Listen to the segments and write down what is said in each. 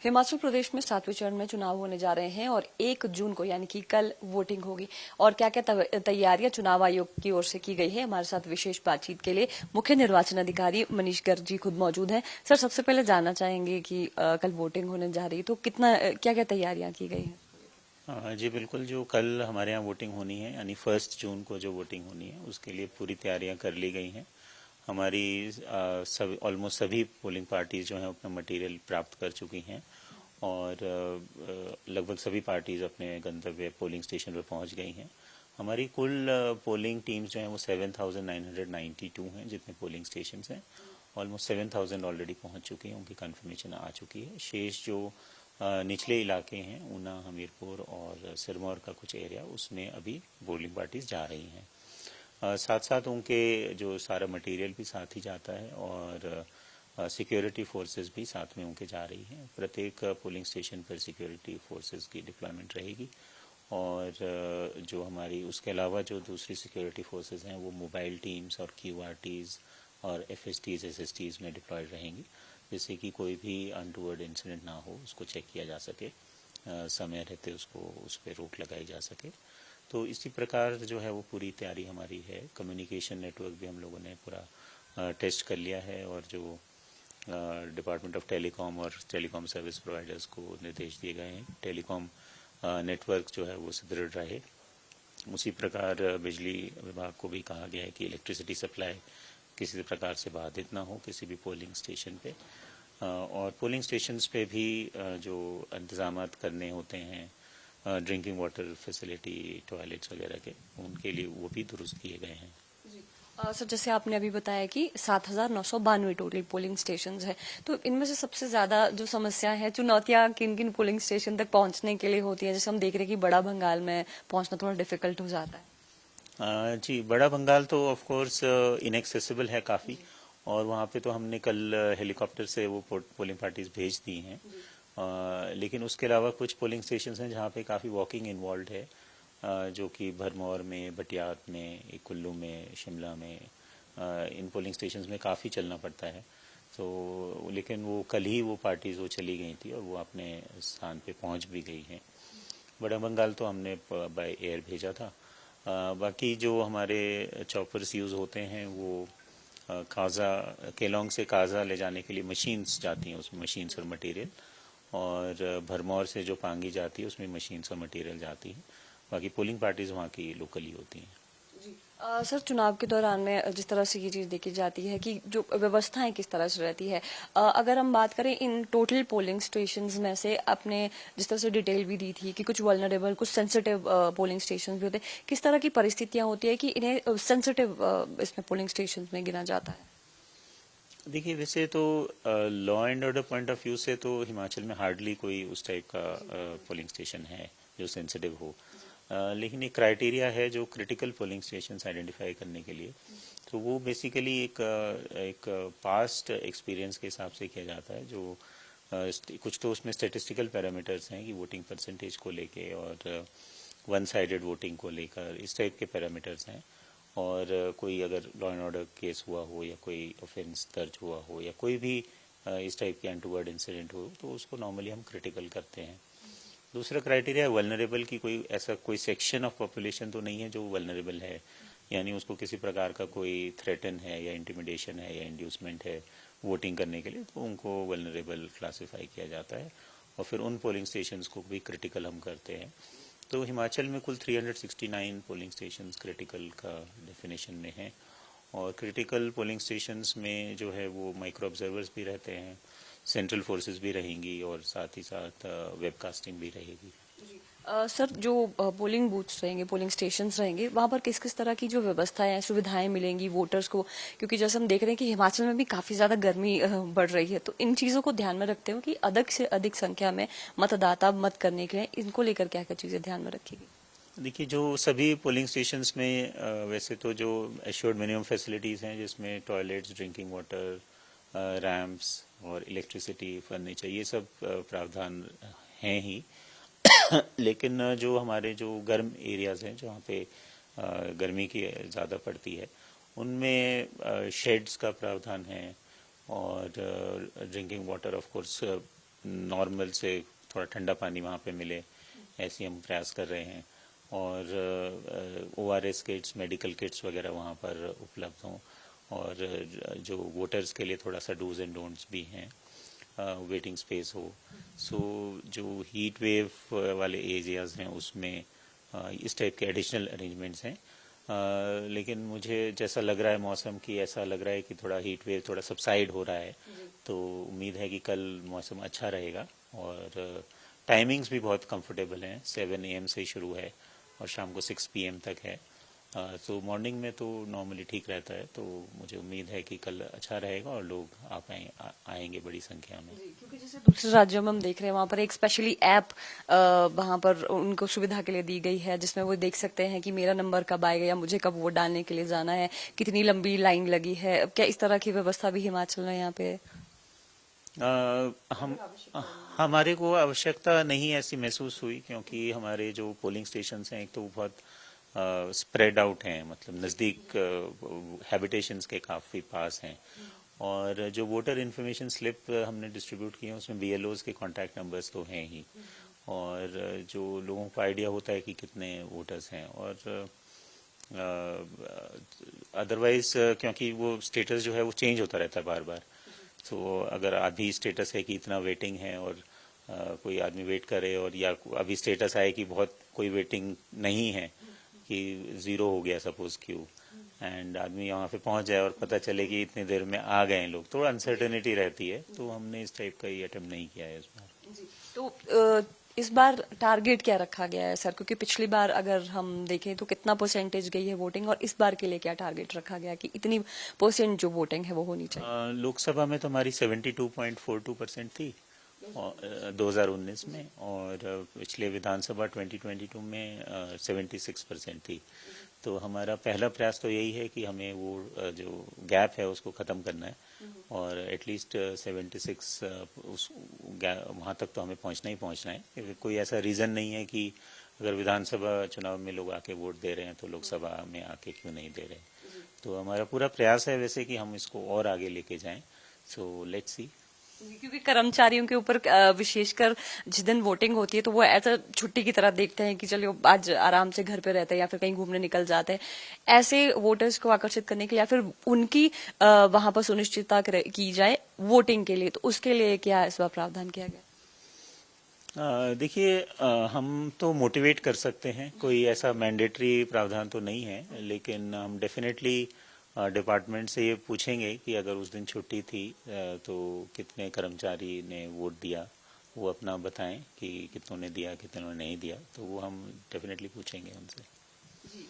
हिमाचल प्रदेश में 7वें चरण में चुनाव होने जा रहे हैं और 1 जून को यानी कि कल वोटिंग होगी। और क्या क्या तैयारियां चुनाव आयोग की ओर से की गई है, हमारे साथ विशेष बातचीत के लिए मुख्य निर्वाचन अधिकारी मनीष गर्ग जी खुद मौजूद हैं। सर, सबसे पहले जानना चाहेंगे कि कल वोटिंग होने जा रही है तो क्या क्या तैयारियां की गई हैं? जी बिल्कुल, जो कल हमारे यहाँ वोटिंग होनी है यानी 1 जून को जो वोटिंग होनी है उसके लिए पूरी तैयारियां कर ली गई हैं। हमारी ऑलमोस्ट सभी पोलिंग पार्टीज जो हैं अपना मटेरियल प्राप्त कर चुकी हैं और लगभग सभी पार्टीज अपने गंतव्य पोलिंग स्टेशन पर पहुंच गई हैं। हमारी कुल पोलिंग टीम्स जो हैं वो 7,992 हैं जितने पोलिंग स्टेशन हैं। ऑलमोस्ट 7,000 ऑलरेडी पहुंच चुकी हैं, उनकी कंफर्मेशन आ चुकी है। शेष जो निचले इलाके हैं, ऊना, हमीरपुर और सिरमौर का कुछ एरिया, उसमें अभी पोलिंग पार्टीज जा रही हैं। साथ साथ उनके जो सारा मटेरियल भी साथ ही जाता है और सिक्योरिटी फोर्सेस भी साथ में उनके जा रही हैं। प्रत्येक पोलिंग स्टेशन पर सिक्योरिटी फोर्सेस की डिप्लॉयमेंट रहेगी और जो हमारी उसके अलावा जो दूसरी सिक्योरिटी फोर्सेस हैं वो मोबाइल टीम्स और QRTs और FSTs SSTs में डिप्लॉयड रहेंगी, जिससे कि कोई भी अनटूवर्ड इंसिडेंट ना हो, उसको चेक किया जा सके, समय रहते उसको उस पर रोक लगाई जा सके। तो इसी प्रकार जो है वो पूरी तैयारी हमारी है। कम्युनिकेशन नेटवर्क भी हम लोगों ने पूरा टेस्ट कर लिया है और जो डिपार्टमेंट ऑफ टेलीकॉम और टेलीकॉम सर्विस प्रोवाइडर्स को निर्देश दिए गए हैं, टेलीकॉम नेटवर्क जो है वो सुदृढ़ रहे। उसी प्रकार बिजली विभाग को भी कहा गया है कि इलेक्ट्रिसिटी सप्लाई किसी प्रकार से बाधित ना हो किसी भी पोलिंग स्टेशन पे, और पोलिंग स्टेशंस पे भी जो इंतजाम करने होते हैं, ड्रिंकिंग वाटर फैसिलिटी, टॉयलेट्स वगैरह के, उनके लिए वो भी दुरुस्त किए गए हैं। सर, जैसे आपने अभी बताया कि 7,992 टोटल पोलिंग स्टेशंस है, तो इनमें से सबसे ज्यादा जो समस्या है, चुनौतियां किन किन पोलिंग स्टेशन तक पहुंचने के लिए होती है? जैसे हम देख रहे हैं कि बड़ा भंगाल में पहुंचना थोड़ा डिफिकल्ट हो जाता है। जी, बड़ा बंगाल तो ऑफ कोर्स इनएक्सेसिबल है काफ़ी, और वहाँ पे तो हमने कल हेलीकॉप्टर से वो पोलिंग पार्टीज भेज दी हैं। लेकिन उसके अलावा कुछ पोलिंग स्टेशन हैं जहाँ पे काफ़ी वॉकिंग इन्वॉल्व है, जो कि भरमौर में, बटियात में, कुल्लू में, शिमला में, इन पोलिंग स्टेशंस में काफ़ी चलना पड़ता है। तो लेकिन वो कल ही वो पार्टीज वो चली गई थी और वो अपने स्थान पे पहुंच भी गई हैं। बड़ा बंगाल तो हमने बाय एयर भेजा था। बाकी जो हमारे चॉपर्स यूज़ होते हैं वो काज़ा, केलोंग से काज़ा ले जाने के लिए मशीन्स जाती हैं, उसमें मशीन्स और मटेरियल, और भरमौर से जो पांगी जाती है उसमें मशीन्स और मटेरियल जाती है। बाकी पोलिंग पार्टीज वहाँ की लोकली होती हैं। सर, चुनाव के दौरान में जिस तरह से ये चीज देखी जाती है कि जो व्यवस्थाएं किस तरह से रहती है, अगर हम बात करें इन टोटल पोलिंग स्टेशंस में से, आपने जिस तरह से डिटेल भी दी थी कि कुछ वल्नरेबल, कुछ सेंसिटिव पोलिंग स्टेशंस भी होते हैं, किस तरह की परिस्थितियां होती है कि इन्हें सेंसिटिव इसमें पोलिंग स्टेशंस में गिना जाता है? देखिए, वैसे तो law and order point of view से तो हिमाचल में हार्डली कोई उस टाइप का पोलिंग स्टेशन है जो सेंसिटिव हो। लेकिन एक क्राइटेरिया है जो क्रिटिकल पोलिंग स्टेशंस आइडेंटिफाई करने के लिए, तो वो बेसिकली एक पास्ट एक्सपीरियंस के हिसाब से किया जाता है। जो कुछ तो उसमें स्टेटिस्टिकल पैरामीटर्स हैं कि वोटिंग परसेंटेज को लेके और वन साइडेड वोटिंग को लेकर, इस टाइप के पैरामीटर्स हैं। और कोई अगर लॉ एंड ऑर्डर केस हुआ हो या कोई ऑफेंस दर्ज हुआ हो या कोई भी इस टाइप के अनटूवर्ड इंसिडेंट हो, तो उसको नॉर्मली हम क्रिटिकल करते हैं। दूसरा क्राइटेरिया है वल्नरेबल की, कोई ऐसा कोई सेक्शन ऑफ पॉपुलेशन तो नहीं है जो वल्नरेबल है, यानी उसको किसी प्रकार का कोई थ्रेटन है या इंटिमिडेशन है या इंड्यूसमेंट है वोटिंग करने के लिए, तो उनको वल्नरेबल क्लासिफाई किया जाता है और फिर उन पोलिंग स्टेशंस को भी क्रिटिकल हम करते हैं। तो हिमाचल में कुल 369 पोलिंग स्टेशंस क्रिटिकल का डेफिनेशन में हैं, और क्रिटिकल पोलिंग स्टेशंस में जो है वो माइक्रो ऑब्जर्वर्स भी रहते हैं, सेंट्रल फोर्सेस भी रहेंगी और साथ ही साथ वेबकास्टिंग भी रहेगी। सर, जो पोलिंग बूथ्स रहेंगे, पोलिंग स्टेशंस रहेंगे, वहां पर किस किस तरह की जो व्यवस्थाएं, सुविधाएं मिलेंगी वोटर्स को? क्योंकि जैसे हम देख रहे हैं कि हिमाचल में भी काफी ज्यादा गर्मी बढ़ रही है, तो इन चीजों को ध्यान में रखते हुए कि अधिक से अधिक संख्या में मतदाता मत करने के लिए, इनको लेकर क्या क्या चीजें ध्यान में रखी गई? देखिए, जो सभी पोलिंग स्टेशंस में वैसे तो जो एश्योर्ड मिनिमम फैसिलिटीज़ हैं, जिसमें टॉयलेट्स, ड्रिंकिंग वाटर, रैम्प्स और इलेक्ट्रिसिटी, फर्नीचर, ये सब प्रावधान हैं ही। लेकिन जो हमारे जो गर्म एरियाज़ हैं जहाँ पे गर्मी की ज़्यादा पड़ती है, उनमें शेड्स का प्रावधान है और drinking water of course normal से थोड़ा ठंडा पानी वहाँ पे मिले, ऐसी हम प्रयास कर रहे हैं। और ORS किट्स, मेडिकल किट्स वगैरह वहाँ पर उपलब्ध हों, और जो वोटर्स के लिए थोड़ा सा डूज एंड डोंट्स भी हैं, वेटिंग स्पेस हो। सो जो हीट वेव वाले एरियाज़ हैं उसमें इस टाइप के एडिशनल अरेंजमेंट्स हैं। लेकिन मुझे जैसा लग रहा है मौसम की, ऐसा लग रहा है कि थोड़ा हीट वेव थोड़ा सबसाइड हो रहा है, तो उम्मीद है कि कल मौसम अच्छा रहेगा। और टाइमिंग्स भी बहुत कंफर्टेबल हैं, 7 AM से शुरू है और शाम को 6 PM तक है। तो मॉर्निंग में तो नॉर्मली ठीक रहता है, तो मुझे उम्मीद है कि कल अच्छा रहेगा और लोग आएंगे बड़ी संख्या में। क्योंकि जैसे दूसरे राज्यों में हम देख रहे हैं वहाँ पर एक स्पेशली ऐप वहाँ पर उनको सुविधा के लिए दी गई है, जिसमें वो देख सकते हैं कि मेरा नंबर कब आएगा या मुझे कब वोट डालने के लिए जाना है, कितनी लंबी लाइन लगी है। क्या इस तरह की व्यवस्था भी हिमाचल में यहाँ पे हम हमारे को आवश्यकता नहीं ऐसी महसूस हुई, क्योंकि हमारे जो पोलिंग स्टेशंस हैं एक तो बहुत स्प्रेड आउट हैं, मतलब नज़दीक हैबिटेशंस के काफ़ी पास हैं। और जो वोटर इन्फॉर्मेशन स्लिप हमने डिस्ट्रीब्यूट किए हैं उसमें BLOs के कॉन्टैक्ट नंबर्स तो हैं ही, और जो लोगों को आइडिया होता है कि कितने वोटर्स हैं। और अदरवाइज क्योंकि वो स्टेटस जो है वो चेंज होता रहता है बार बार, तो अगर अभी स्टेटस है कि इतना वेटिंग है और कोई आदमी वेट करे, और या अभी स्टेटस आए कि बहुत कोई वेटिंग नहीं है, कि 0 हो गया सपोज क्यू, एंड आदमी वहाँ पे पहुँच जाए और पता चले कि इतनी देर में आ गए लोग, थोड़ा अनसर्टेनिटी रहती है। तो हमने इस टाइप का ये अटेम्प्ट नहीं किया है इस बार। तो इस बार टारगेट क्या रखा गया है सर? क्योंकि पिछली बार अगर हम देखें तो कितना परसेंटेज गई है वोटिंग, और इस बार के लिए क्या टारगेट रखा गया कि इतनी परसेंट जो वोटिंग है वो होनी चाहिए? लोकसभा में तो हमारी 72.42% थी 2019 में, और पिछले विधानसभा 2022 में 76% थी। तो हमारा पहला प्रयास तो यही है कि हमें वो जो गैप है उसको ख़त्म करना है, और एटलीस्ट 76 वहाँ तक तो हमें पहुँचना ही पहुँचना है। कोई ऐसा रीज़न नहीं है कि अगर विधानसभा चुनाव में लोग आके वोट दे रहे हैं तो लोकसभा में आके क्यों नहीं दे रहे। तो हमारा पूरा प्रयास है वैसे कि हम इसको और आगे लेके जाएं। So let's see. क्योंकि कर्मचारियों के ऊपर विशेषकर जिस दिन वोटिंग होती है तो वो ऐसा छुट्टी की तरह देखते हैं कि चलो आज आराम से घर पे रहते हैं या फिर कहीं घूमने निकल जाते हैं। ऐसे वोटर्स को आकर्षित करने के लिए या फिर उनकी वहां पर सुनिश्चितता की जाए वोटिंग के लिए, तो उसके लिए क्या इस बार प्रावधान किया गया? देखिए, हम तो मोटिवेट कर सकते हैं, कोई ऐसा मैंडेटरी प्रावधान तो नहीं है, लेकिन हम डेफिनेटली डिपार्टमेंट से ये पूछेंगे कि अगर उस दिन छुट्टी थी तो कितने कर्मचारी ने वोट दिया, वो अपना बताएं कि कितनों ने दिया कितनों ने नहीं दिया, तो वो हम डेफिनेटली पूछेंगे उनसे।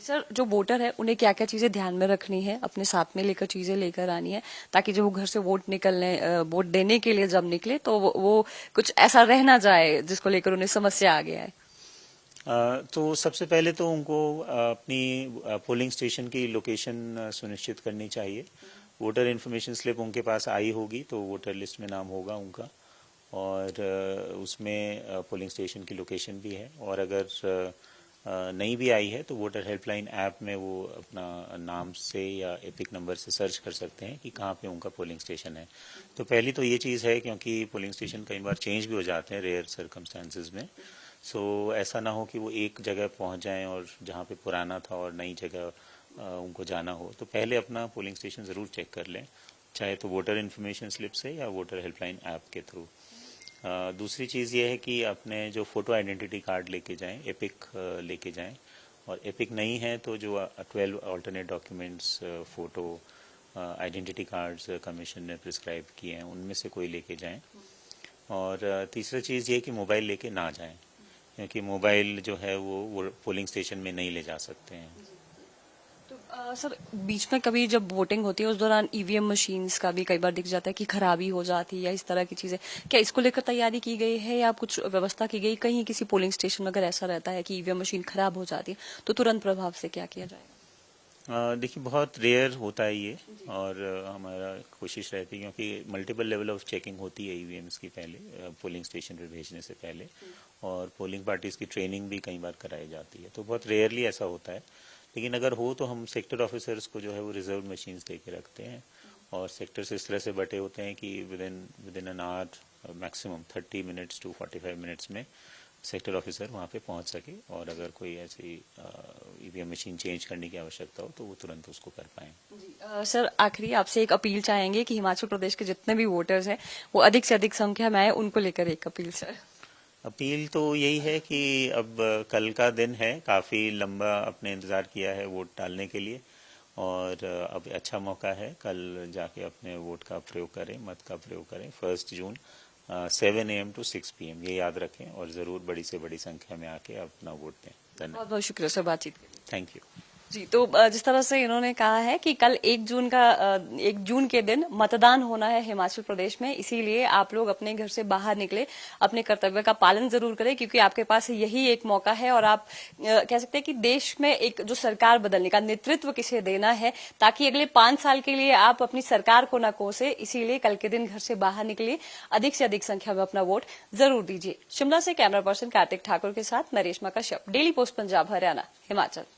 सर, जो वोटर है उन्हें क्या क्या चीजें ध्यान में रखनी है, अपने साथ में लेकर चीजें लेकर आनी है, ताकि जब वो घर से वोट देने के लिए जब निकले तो वो कुछ ऐसा रह ना जाए जिसको लेकर उन्हें समस्या आ गया है? तो सबसे पहले तो उनको अपनी पोलिंग स्टेशन की लोकेशन सुनिश्चित करनी चाहिए। वोटर इन्फॉर्मेशन स्लिप उनके पास आई होगी तो वोटर लिस्ट में नाम होगा उनका, और उसमें पोलिंग स्टेशन की लोकेशन भी है। और अगर नहीं भी आई है तो वोटर हेल्पलाइन ऐप में वो अपना नाम से या एपिक नंबर से सर्च कर सकते हैं कि कहाँ पे उनका पोलिंग स्टेशन है। तो पहली तो ये चीज़ है, क्योंकि पोलिंग स्टेशन कई बार चेंज भी हो जाते हैं रेयर सर्कमस्टांसिस में। सो ऐसा ना हो कि वो एक जगह पहुंच जाएं और जहाँ पे पुराना था और नई जगह उनको जाना हो। तो पहले अपना पोलिंग स्टेशन ज़रूर चेक कर लें, चाहे तो वोटर इन्फॉर्मेशन स्लिप से या वोटर हेल्पलाइन ऐप के थ्रू। दूसरी चीज़ ये है कि अपने जो फ़ोटो आइडेंटिटी कार्ड लेके जाएं, एपिक लेके जाएं, और एपिक नहीं है तो जो 12 alternate documents, photo, identity cards commission ने प्रिस्क्राइब किए हैं उनमें से कोई लेके जाएं। और तीसरा चीज़ ये कि मोबाइल लेके ना जाएं, क्योंकि मोबाइल जो है वो पोलिंग स्टेशन में नहीं ले जा सकते हैं। तो सर, बीच में कभी जब वोटिंग होती है उस दौरान ईवीएम मशीन्स का भी कई बार दिख जाता है कि खराबी हो जाती है या इस तरह की चीजें, क्या इसको लेकर तैयारी की गई है या कुछ व्यवस्था की गई कहीं किसी पोलिंग स्टेशन में? अगर ऐसा रहता है कि ईवीएम मशीन खराब हो जाती है तो तुरंत प्रभाव से क्या किया जाएगा? देखिए, बहुत रेयर होता है ये, और हमारा कोशिश रहती है, क्योंकि मल्टीपल लेवल ऑफ चेकिंग होती है ईवीएम्स की पहले पोलिंग स्टेशन पे भेजने से पहले, और पोलिंग पार्टीज़ की ट्रेनिंग भी कई बार कराई जाती है। तो बहुत रेयरली ऐसा होता है, लेकिन अगर हो तो हम सेक्टर ऑफिसर्स को जो है वो रिजर्व मशीन्स दे के रखते हैं, और सेक्टर्स इस तरह से बटे होते हैं कि within an hour maximum 30 minutes to 45 minutes में सेक्टर ऑफिसर वहाँ पे पहुँच सके और अगर कोई ऐसी ईवीएम मशीन चेंज करने की आवश्यकता हो तो वो तुरंत उसको कर पाएं। सर आखिरी आपसे एक अपील चाहेंगे कि हिमाचल प्रदेश के जितने भी वोटर्स हैं वो अधिक से अधिक संख्या में आए, उनको लेकर एक अपील सर। अपील तो यही है कि अब कल का दिन है, काफ़ी लंबा अपने इंतज़ार किया है वोट डालने के लिए और अब अच्छा मौका है, कल जाके अपने वोट का प्रयोग करें, मत का प्रयोग करें। 1 जून 7 AM to 6 PM ये याद रखें और ज़रूर बड़ी से बड़ी संख्या में आके अपना वोट दें। धन्यवाद। बहुत बहुत शुक्रिया सर बातचीत के लिए। Thank you. जी, तो जिस तरह से इन्होंने कहा है कि कल 1 जून के दिन मतदान होना है हिमाचल प्रदेश में, इसीलिए आप लोग अपने घर से बाहर निकले, अपने कर्तव्य का पालन जरूर करें क्योंकि आपके पास यही एक मौका है और आप कह सकते हैं कि देश में एक जो सरकार बदलने का नेतृत्व किसे देना है ताकि अगले 5 साल के लिए आप अपनी सरकार को न कोसे, इसीलिए कल के दिन घर से बाहर निकलिए, अधिक से अधिक संख्या में अपना वोट जरूर दीजिए। शिमला से कैमरा पर्सन कार्तिक ठाकुर के साथ मैं रेशमा कश्यप, डेली पोस्ट पंजाब हरियाणा हिमाचल।